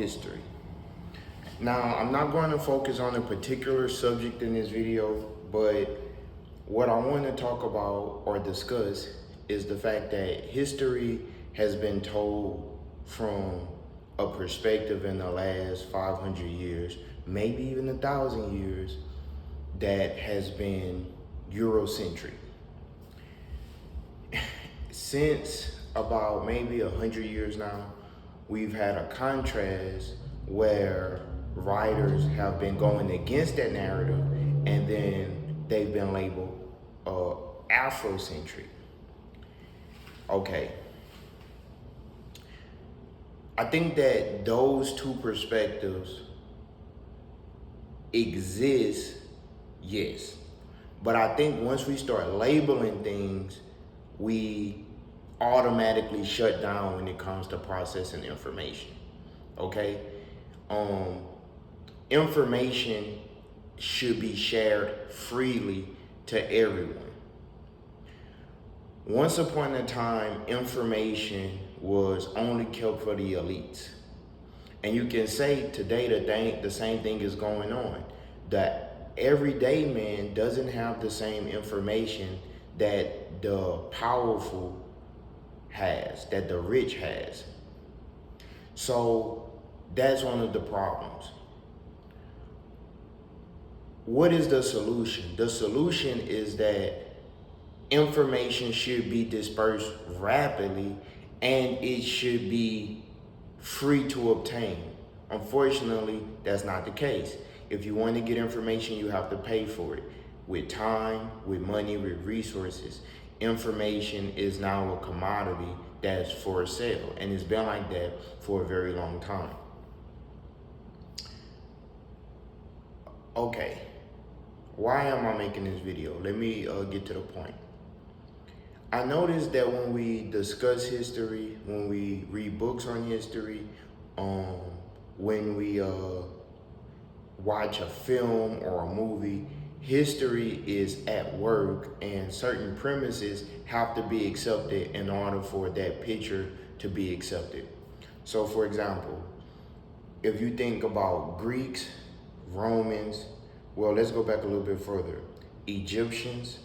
history. Now, I'm not going to focus on a particular subject in this video, but what I want to talk about or discuss is the fact that history has been told from a perspective in the last 500 years, maybe even 1,000 years, that has been Eurocentric. Since about maybe 100 years now, we've had a contrast where writers have been going against that narrative, and then they've been labeled Afrocentric. Okay. I think that those two perspectives exist, yes. But I think once we start labeling things, we automatically shut down when it comes to processing information. Okay? Information should be shared freely to everyone. Once upon a time, information was only kept for the elites. And you can say today the same thing is going on. The everyday man doesn't have the same information that the powerful has, that the rich has. So that's one of the problems. What is the solution? The solution is that information should be dispersed rapidly and it should be free to obtain. Unfortunately, that's not the case. If you want to get information, you have to pay for it with time, with money, with resources. Information is now a commodity that's for sale, and it's been like that for a very long time. Okay, why am I making this video? Let me get to the point. I noticed that when we discuss history, when we read books on history, when we watch a film or a movie, history is at work and certain premises have to be accepted in order for that picture to be accepted. So for example, if you think about Greeks, Romans, well, let's go back a little bit further. Egyptians,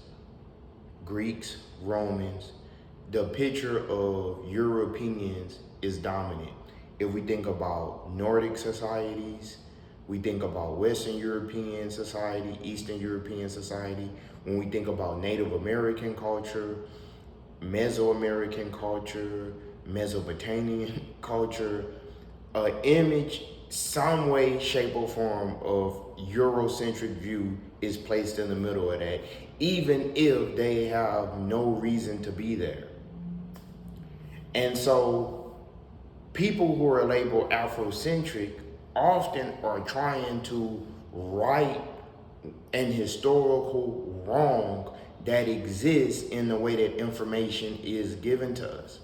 Greeks, Romans, the picture of Europeans is dominant. If we think about Nordic societies, we think about Western European society, Eastern European society. When we think about Native American culture, Mesoamerican culture, Mesopotamian culture, an image, some way, shape, or form of Eurocentric view is placed in the middle of that, even if they have no reason to be there. And so people who are labeled Afrocentric often are trying to right an historical wrong that exists in the way that information is given to us.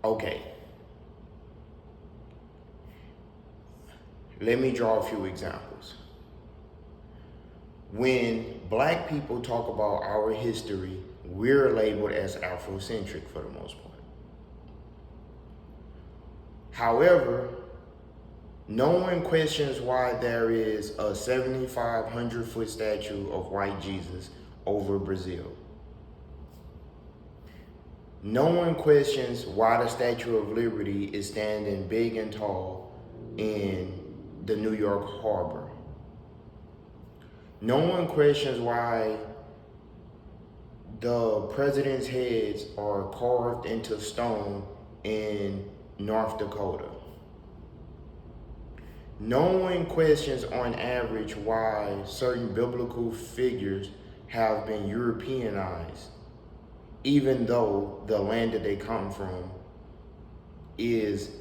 Okay. Let me draw a few examples. When Black people talk about our history, we're labeled as Afrocentric for the most part. However, no one questions why there is a 7,500-foot statue of white Jesus over Brazil. No one questions why the Statue of Liberty is standing big and tall in the New York Harbor. No one questions why the president's heads are carved into stone in North Dakota. No one questions on average why certain biblical figures have been Europeanized, even though the land that they come from is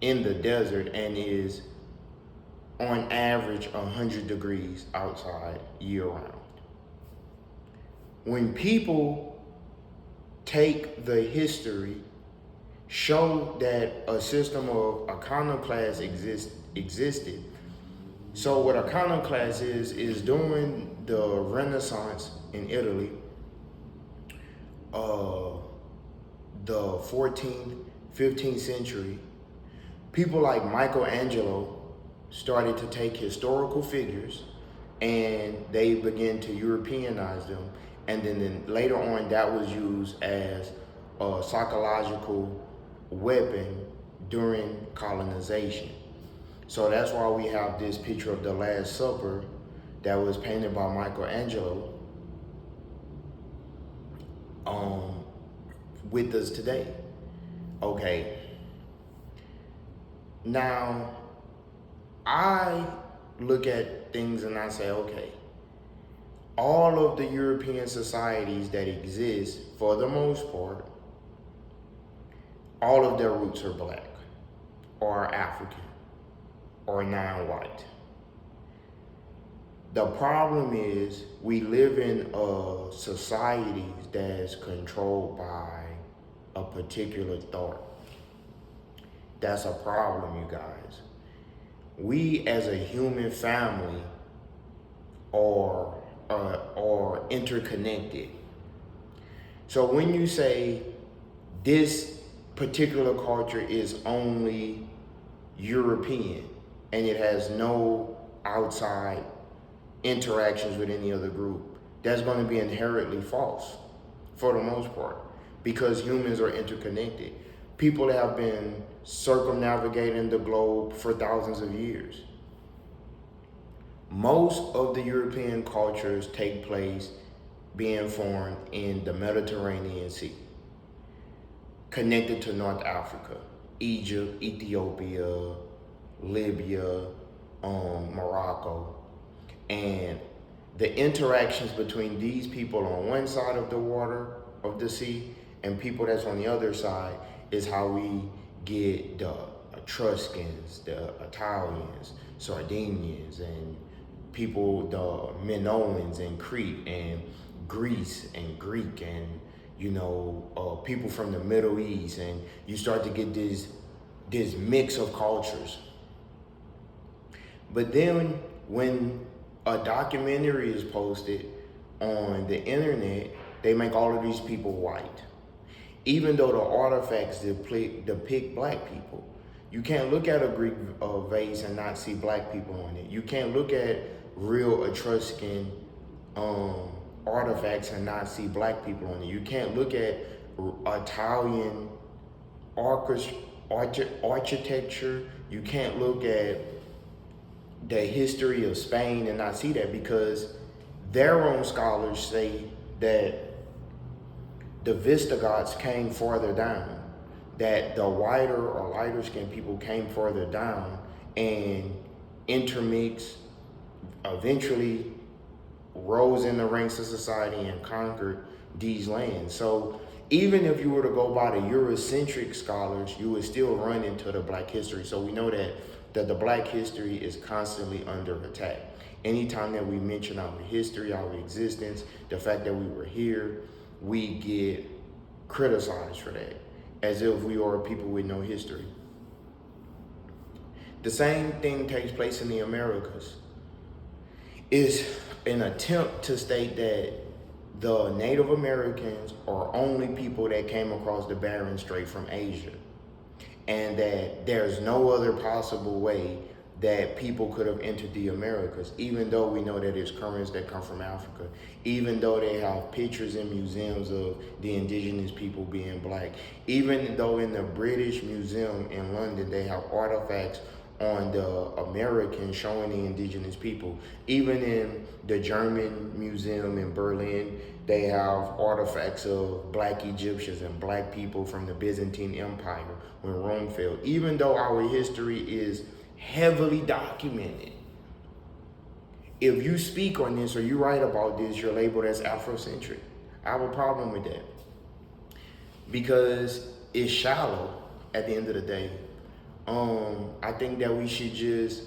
in the desert and is on average 100 degrees outside year round. When people take the history, show that a system of iconoclasts existed. So what iconoclast is during the Renaissance in Italy, the 14th 15th century, people like Michelangelo started to take historical figures and they began to Europeanize them. And then later on, that was used as a psychological weapon during colonization. So that's why we have this picture of the Last Supper that was painted by Michelangelo with us today. Okay. Now, I look at things and I say, okay, all of the European societies that exist, for the most part, all of their roots are black, or African, or non-white. The problem is we live in a society that's controlled by a particular thought. That's a problem, you guys. We as a human family are interconnected. So when you say this particular culture is only European and it has no outside interactions with any other group, that's going to be inherently false for the most part, because humans are interconnected. People have been circumnavigating the globe for thousands of years. Most of the European cultures take place being formed in the Mediterranean Sea, connected to North Africa, Egypt, Ethiopia, Libya, Morocco. And the interactions between these people on one side of the water, of the sea, and people that's on the other side is how we get the Etruscans, the Italians, Sardinians, and people, the Minoans in Crete, and Greece and Greek, and people from the Middle East, and you start to get this mix of cultures. But then when a documentary is posted on the internet, they make all of these people white, even though the artifacts depict black people. You can't look at a Greek vase and not see black people on it. You can't look at real Etruscan artifacts and not see black people on it. You can't look at Italian architecture. You can't look at the history of Spain and not see that, because their own scholars say that the Visigoths came farther down, that the whiter or lighter skinned people came farther down and intermixed, eventually rose in the ranks of society and conquered these lands. So even if you were to go by the Eurocentric scholars, you would still run into the black history. So we know that the black history is constantly under attack. Anytime that we mention our history, our existence, the fact that we were here, we get criticized for that, as if we are people with no history. The same thing takes place in the Americas. It's an attempt to state that the Native Americans are only people that came across the Bering Strait from Asia, and that there's no other possible way that people could have entered the Americas, even though we know that there's currents that come from Africa, even though they have pictures in museums of the indigenous people being black, even though in the British Museum in London, they have artifacts on the Americans showing the indigenous people. Even in the German Museum in Berlin, they have artifacts of black Egyptians and black people from the Byzantine Empire when Rome fell. Even though our history is heavily documented, if you speak on this or you write about this, you're labeled as Afrocentric. I have a problem with that, because it's shallow at the end of the day. I think that we should just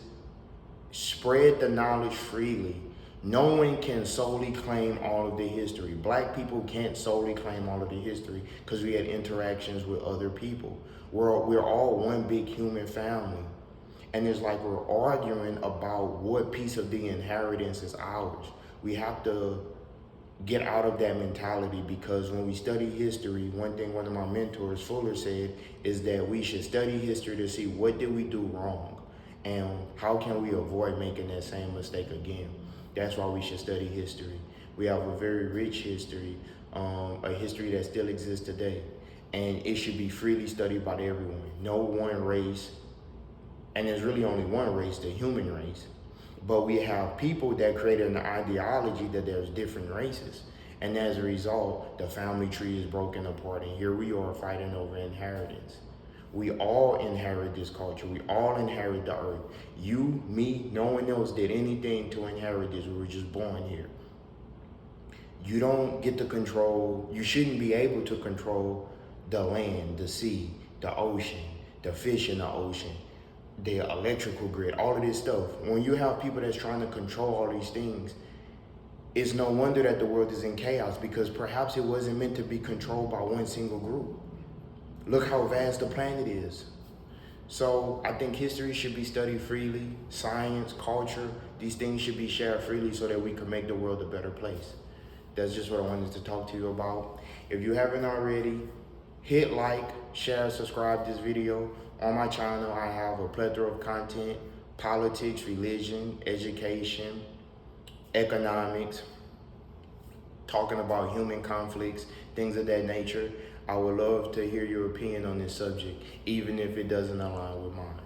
spread the knowledge freely. No one can solely claim all of the history. Black people can't solely claim all of the history because we had interactions with other people. We're all one big human family. And it's like we're arguing about what piece of the inheritance is ours. We have to get out of that mentality, because when we study history, one thing one of my mentors, Fuller, said is that we should study history to see what did we do wrong and how can we avoid making that same mistake again. That's why we should study history. We have a very rich history, a history that still exists today, and it should be freely studied by everyone. No one race, and there's really only one race, the human race. But we have people that created an ideology that there's different races. And as a result, the family tree is broken apart. And here we are fighting over inheritance. We all inherit this culture. We all inherit the earth. You, me, no one else did anything to inherit this. We were just born here. You don't get to control, you shouldn't be able to control the land, the sea, the ocean, the fish in the ocean, the electrical grid, all of this stuff. When you have people that's trying to control all these things, it's no wonder that the world is in chaos, because perhaps it wasn't meant to be controlled by one single group. Look how vast the planet is. So I think history should be studied freely. Science, culture, these things should be shared freely so that we can make the world a better place. That's just what I wanted to talk to you about. If you haven't already, hit like, share, subscribe this video. On my channel, I have a plethora of content: politics, religion, education, economics, talking about human conflicts, things of that nature. I would love to hear your opinion on this subject, even if it doesn't align with mine.